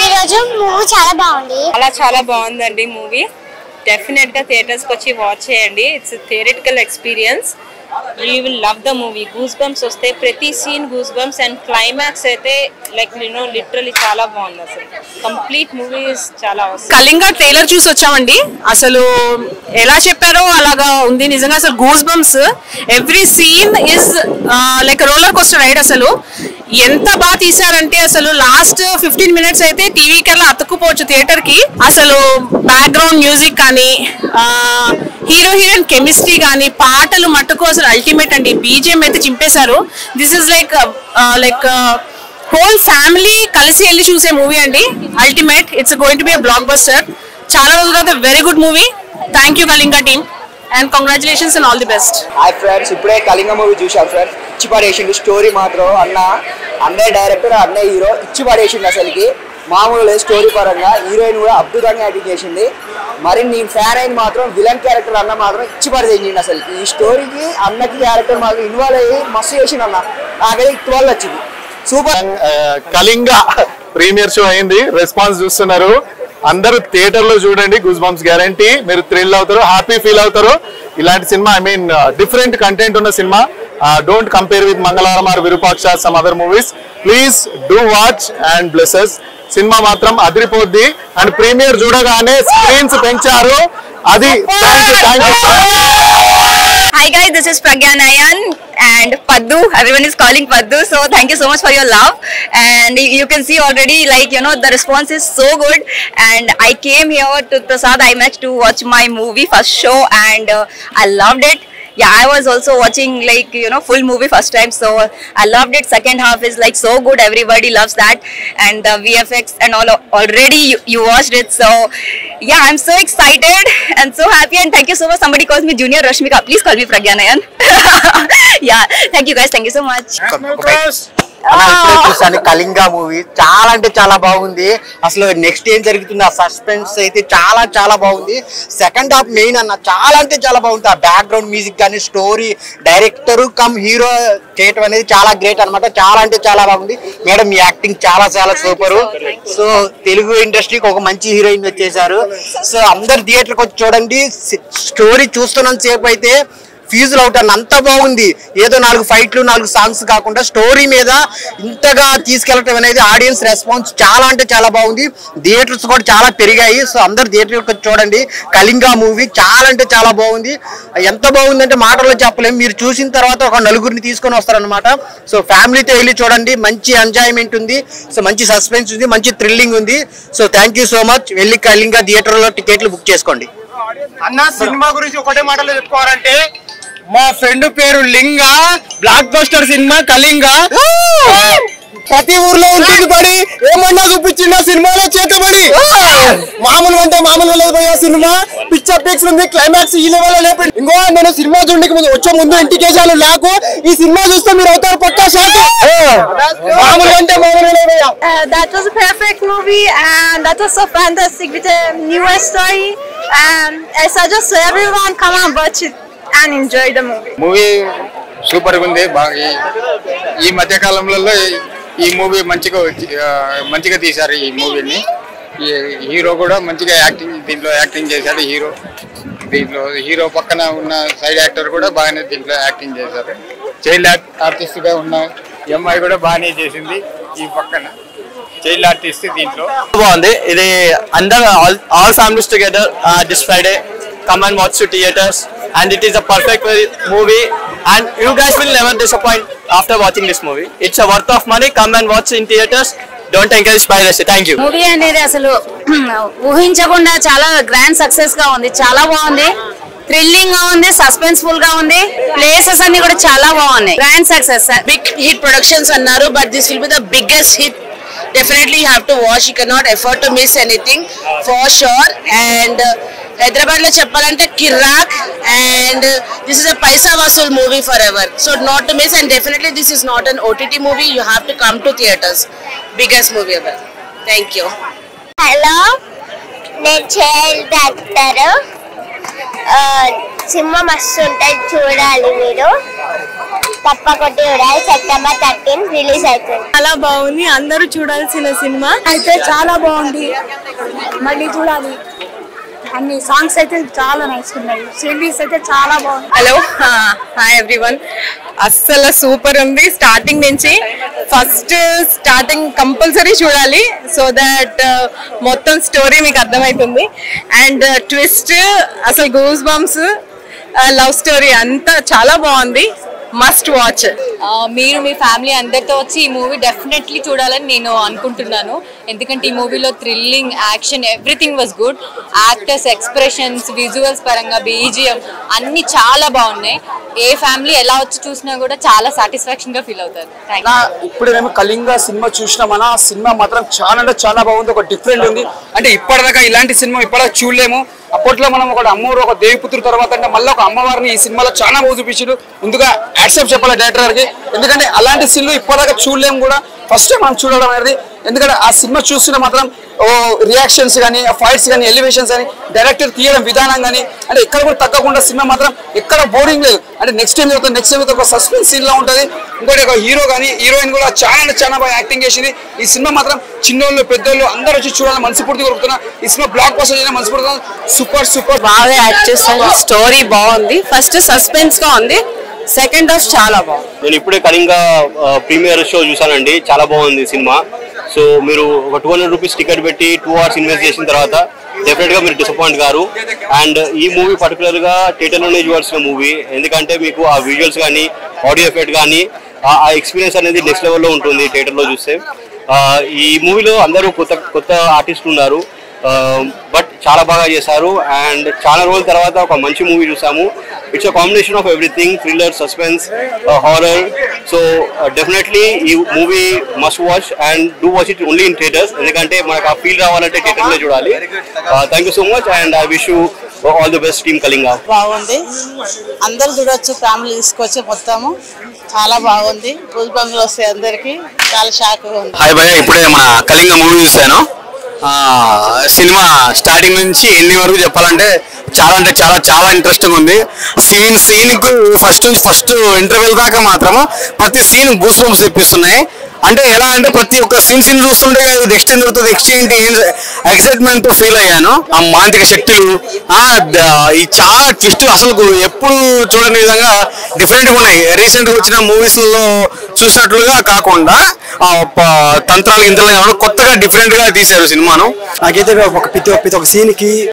ఈరోజు మూవీ చాలా బాగుందండి. మూవీ డెఫినెట్ గా థియేటర్స్ కి వచ్చి వాచ్ చేయండి. It's theoretical experience. You will love the movie. Goose bumps వస్తాయి, ప్రతి scene goose bumps. And climax అయితే లైక్ లిటరలీ చాలా బాగుంది. అసలు కంప్లీట్ మూవీ చాలా అవసరం. కళింగ ట్రైలర్ చూసి వచ్చామండి. అసలు ఎలా చెప్పారో అలాగా ఉంది నిజంగా. అసలు goose bumps, every scene is like roller coaster ride. అసలు ఎంత బాగా తీసారంటే అసలు లాస్ట్ 15 minutes అయితే టీవీ కల్లా అతుక్కుపోవచ్చు థియేటర్ కి. అసలు బ్యాక్గ్రౌండ్ మ్యూజిక్ కానీ, హీరో హీరోయిన్ కెమిస్ట్రీ కానీ, పాటలు మట్టుకు అసలు అల్టిమేట్ అండి. బీజిఎం అయితే చింపేశారు. This is like whole family కలిసి వెళ్ళి చూసే మూవీ అండి. Ultimate. It's going to be blockbuster. చాలా రోజుల తర్వాత very good movie. Thank you Kalinga team and congratulations and all the best. Hi friends, ఇప్పుడే కళింగ మూవీ చూసాం ఫ్రెండ్స్. ఇచ్చి పడేసిండు స్టోరీ మాత్రం. అన్నయ్య డైరెక్టర్, అన్నయ్య హీరో ఇచ్చి పడేసిండు. అసలుకి మామూలు లేదు స్టోరీ పరంగా. హీరోయిన్ కూడా అద్భుతంగా యాక్టింగ్ చేసింది. మరి నేను ఫ్యాన్ అయిన మాత్రం విలన్ క్యారెక్టర్ అన్న మాత్రం ఇచ్చి పడేసిండు. అసలుకి ఈ స్టోరీకి అన్నకి క్యారెక్టర్ మాకు ఇన్వాల్వ్ అయ్యి మస్తు చేసిండు అన్న. నాకైతే ఇటువల్ల వచ్చింది. సూపర్. కళింగ ప్రీమియర్ షో అయింది. రెస్పాన్స్ చూస్తున్నారు అందరూ. థియేటర్ లో చూడండి. Goose bumps guarantee. మీరు థ్రిల్ అవుతారు, హ్యాపీ ఫీల్ అవుతారు. ఇలాంటి cinema, I mean different content ఉన్న cinema. Don't compare with Mangalavaram or Virupaksha, some other movies. Please do watch and blesses. Cinema మాత్రం అదిరిపోద్ది. అండ్ ప్రీమియర్ చూడగానే స్క్రీన్స్ పెంచారు. అది thank you. Hi guys, this is Pragya Nayan and Paddu. Everyone is calling Paddu, so thank you so much for your love. And you can see already, like, you know, the response is so good. And I came here to Prasad IMAX to watch my movie first show, and I loved it. Yeah, I was also watching, like, you know, full movie first time, so I loved it. Second half is like so good. Everybody loves that, and the VFX and all. Already you watched it, so yeah, I'm so excited and so happy. And thank you so much. Somebody calls me Junior Rashmika. Please call me Pragya Nayan. Yeah, thank you guys. Thank you so much. చూసాను Kalinga movie. చాలా అంటే చాలా బాగుంది. అసలు next ఏం జరుగుతుంది ఆ suspense అయితే చాలా చాలా బాగుంది. సెకండ్ హాఫ్ మెయిన్ అన్న చాలా అంటే చాలా బాగుంది. ఆ బ్యాక్గ్రౌండ్ మ్యూజిక్ కానీ, స్టోరీ, డైరెక్టర్ కమ్ హీరో చేయటం అనేది చాలా గ్రేట్ అనమాట. చాలా అంటే చాలా బాగుంది. మేడం మీ యాక్టింగ్ చాలా చాలా సూపర్. సో తెలుగు ఇండస్ట్రీకి ఒక మంచి హీరోయిన్ వచ్చేసారు. సో అందరు థియేటర్కి వచ్చి చూడండి. స్టోరీ చూస్తున్నంత సేపు అయితే ఫీజులు అవుట్ అన్న అంత బాగుంది. ఏదో 4 ఫైట్లు 4 సాంగ్స్ కాకుండా స్టోరీ మీద ఇంతగా తీసుకెళ్ళటం అనేది ఆడియన్స్ రెస్పాన్స్ చాలా అంటే చాలా బాగుంది. థియేటర్స్ కూడా చాలా పెరిగాయి. సో అందరు థియేటర్కి చూడండి. కళింగ మూవీ చాలా అంటే చాలా బాగుంది. ఎంత బాగుందంటే మాటల్లో చెప్పలేము. మీరు చూసిన తర్వాత ఒక నలుగురిని తీసుకొని వస్తారనమాట. సో ఫ్యామిలీతో వెళ్ళి చూడండి. మంచి ఎంజాయ్మెంట్ ఉంది. సో మంచి సస్పెన్స్ ఉంది, మంచి థ్రిల్లింగ్ ఉంది. So thank you so much. వెళ్ళి కళింగ థియేటర్లో టికెట్లు బుక్ చేసుకోండి. అన్న సినిమా గురించి ఒకటే మాటలో చెప్పుకోవాలంటే, మా ఫ్రెండ్ పేరు లింగ. Block buster cinema Kalinga. ప్రతి ఊర్లో ఉంటుంది పడి ఏమన్నా చూపించింది సినిమాలో చేతబడి. మామూలు అంటే మామూలు లేదు పోయా సినిమా. పిక్చర్ పిక్స్ ఉంది, క్లైమాక్స్ ఈ లెవెల్ లేపండి. ఇంకో నేను సినిమా చూడడానికి ముందు వచ్చే ముందు ఇంటికేసాను నాకు. ఈ సినిమా చూస్తే మీరు అవుతారు పక్కా షాక్. మామూలు అంటే మామూలు లేదు. That was a perfect movie and that was so fantastic with a newest story. And I suggest to everyone come and watch it and enjoy the movie. Movie super గా ఉంది. ఈ మధ్య కాలంలో ఈ మూవీ మంచిగా తీశారు. ఈ మూవీని హీరో కూడా మంచిగా దీంట్లో యాక్టింగ్ చేశాడు. హీరో పక్కన ఉన్న సైడ్ యాక్టర్ కూడా బాగానే దీంట్లో యాక్టింగ్ చేశారు. చైల్డ్ ఆర్టిస్ట్ గా ఉన్న అమ్మాయి కూడా బాగానే చేసింది. ఈ పక్కన చైల్డ్ ఆర్టిస్ట్ దీంట్లో బాగుంది. ఇది అందరూ all families together this Friday come and watch to theaters, and it is a perfect movie, and you guys will never disappoint after watching this movie. It's a worth of money. Come and watch in theaters. Don't encourage piracy. Thank you. Movie అనేది అసలు ఊహించకుండా చాలా grand success గా ఉంది. చాలా బాగుంది. Thrilling గా ఉంది, suspenseful గా ఉంది. ప్లేసెస్ అన్ని కూడా చాలా బాగున్నాయి. Grand success. Big hit productions అన్నారు, but this will be the biggest hit. Definitely you have to watch. You cannot afford to miss anything for sure. And Hyderabad lo cheppalante Kirak, and this is a paisa vasool movie forever. So not to miss, and definitely this is not an OTT movie. You have to come to theaters. Biggest movie ever. Thank you. Hello, నేను child actor. Cinema మస్తు ఉంటుంది, చూడాలి మీరు. తప్పకొట్టి ఉడాలి September 13 release అవుతుంది. చాలా బాగుంది, అందరూ చూడాల్సిన సినిమా అయితే చాలా బాగుంది, మళ్ళీ చూడాలి. అన్ని సాంగ్స్ అయితే చాలా నైస్ ఉన్నాయి, సిరీస్ అయితే చాలా బాగుంది. Hello, hi everyone. అస్సలు సూపర్ ఉంది స్టార్టింగ్ నుంచి. ఫస్ట్ స్టార్టింగ్ కంపల్సరీ చూడాలి, సో దట్ మొత్తం స్టోరీ మీకు అర్థమవుతుంది. అండ్ ట్విస్ట్, అసలు గూస్ బంప్స్, లవ్ స్టోరీ అంతా చాలా బాగుంది. Must watch. మీరు మీ ఫ్యామిలీ అందరితో వచ్చి ఈ మూవీ డెఫినెట్లీ చూడాలని నేను అనుకుంటున్నాను. ఎందుకంటే ఈ మూవీలో thrilling, action, everything was good. Actors expressions, visuals పరంగా BGM అన్ని చాలా బాగున్నాయి. ఏ ఫ్యామిలీ ఎలా వచ్చి చూసినా కూడా చాలా సాటిస్ఫాక్షన్ గా ఫీల్ అవుతారు. ఇప్పుడు మేము కళింగ సినిమా చూసినామన్నా, ఆ సినిమా మాత్రం చాలా అంటే చాలా బాగుంది. ఒక డిఫరెంట్ ఉంది, అంటే ఇప్పటిదాకా ఇలాంటి సినిమా ఇప్పటిదాకా చూడలేము. అప్పట్లో మనం ఒక అమ్మవారు, ఒక దేవిపుత్రుడు తర్వాత అంటే మళ్ళీ ఒక అమ్మవారిని ఈ సినిమాలో చాలా బాగా చూపించారు. ముందుగా యాక్సెప్ట్ చెప్పాలి డైరెక్టర్ గారికి, ఎందుకంటే అలాంటి సీన్లు ఇప్పటిదాకా చూడలేము కూడా, ఫస్ట్ టైం మనం చూడడం అనేది. ఎందుకంటే ఆ సినిమా చూస్తున్న మాత్రం రియాక్షన్స్ కానీ, ఫైట్స్ కానీ, ఎలివేషన్స్ కానీ, డైరెక్టర్ తీయడం విధానం కానీ, అంటే ఎక్కడ కూడా తగ్గకుండా సినిమా మాత్రం ఎక్కడ బోరింగ్ లేదు. అంటే నెక్స్ట్ టైం ఒక సస్పెన్స్ సీన్ లా ఉంటుంది. ఇంకోటి ఒక హీరో కానీ హీరోయిన్ కూడా చాలా బాగా యాక్టింగ్ చేసింది. ఈ సినిమా మాత్రం చిన్నోళ్ళు పెద్దోళ్ళు అందరూ వచ్చి చూడాలని మనస్ఫూర్తిగా కోరుతున్నా. ఈ సినిమా బ్లాక్ బస్టర్ చేయడం మనస్ఫూర్తిగా సూపర్ బాగా యాక్ట్ చేస్తాను. స్టోరీ బాగుంది, ఫస్ట్ సస్పెన్స్ గా ఉంది, సెకండ్ హాఫ్ చాలా బాగుంది. నేను ఇప్పుడే కళింగ ప్రీమియర్ షో చూసానండి, చాలా బాగుంది సినిమా. సో మీరు ఒక 200 రూపీస్ టికెట్ పెట్టి 2 hours ఇన్వెస్ట్ చేసిన తర్వాత డెఫినెట్ గా మీరు డిసప్పాయింట్ కారు. అండ్ ఈ మూవీ పర్టికులర్ గా థియేటర్ లోనే చూడాల్సిన మూవీ, ఎందుకంటే మీకు ఆ విజువల్స్ కానీ, ఆడియో ఎఫెక్ట్ కానీ, ఆ ఎక్స్పీరియన్స్ అనేది నెక్స్ట్ లెవెల్లో ఉంటుంది థియేటర్ లో చూస్తే. ఈ మూవీలో అందరూ కొత్త ఆర్టిస్టులు ఉన్నారు, బట్ చాలా బాగా చేశారు. అండ్ చాలా రోజుల తర్వాత ఒక మంచి మూవీ చూసాము. It's a combination of everything, thriller, suspense, horror. So definitely ఈ movie must watch and do watch it only in theatres, ఎందుకంటే మనకు ఆ ఫీల్ రావాలంటే థియేటర్లో చూడాలి. Thank you so much and I wish you all the best team Kalinga. బాగుంది, అందరు చూడొచ్చు, ఫ్యామిలీ తీసుకొచ్చి మొత్తము చాలా బాగుంది. గూస్ బంప్స్ వస్తాయి అందరికి, చాలా షాక్ ఉంది. హాయ్ భయ్య, ఇప్పుడే మన కళింగ మూవీ చూసాను. సినిమా స్టార్టింగ్ నుంచి ఎండింగ్ వరకు చెప్పాలంటే చాలా ఇంట్రెస్టింగ్ ఉంది. సీన్ కు ఫస్ట్ ఇంటర్వెల్ దాకా మాత్రము ప్రతి సీన్ గూస్ బంప్స్ తెప్పిస్తున్నాయి. అంటే ఎలా అంటే ప్రతి ఒక్క సీన్ చూస్తుంటే నెక్స్ట్ ఏం జరుగుతుంది, నెక్స్ట్ ఏంటి, ఎక్సైట్మెంట్ తో ఫీల్ అయ్యాను. ఆ మాంత్రిక శక్తులు, ఈ చాలా ట్విస్ట్ అసలు ఎప్పుడు చూడని విధంగా డిఫరెంట్ గా ఉన్నాయి. రీసెంట్ గా వచ్చిన మూవీస్ లో చూసినట్లుగా కాకుండా తంత్రాలు ఇంతలో కొత్తగా డిఫరెంట్ గా తీశారు సినిమాను. నాకైతే ప్రతి ఒక్క సీన్ కి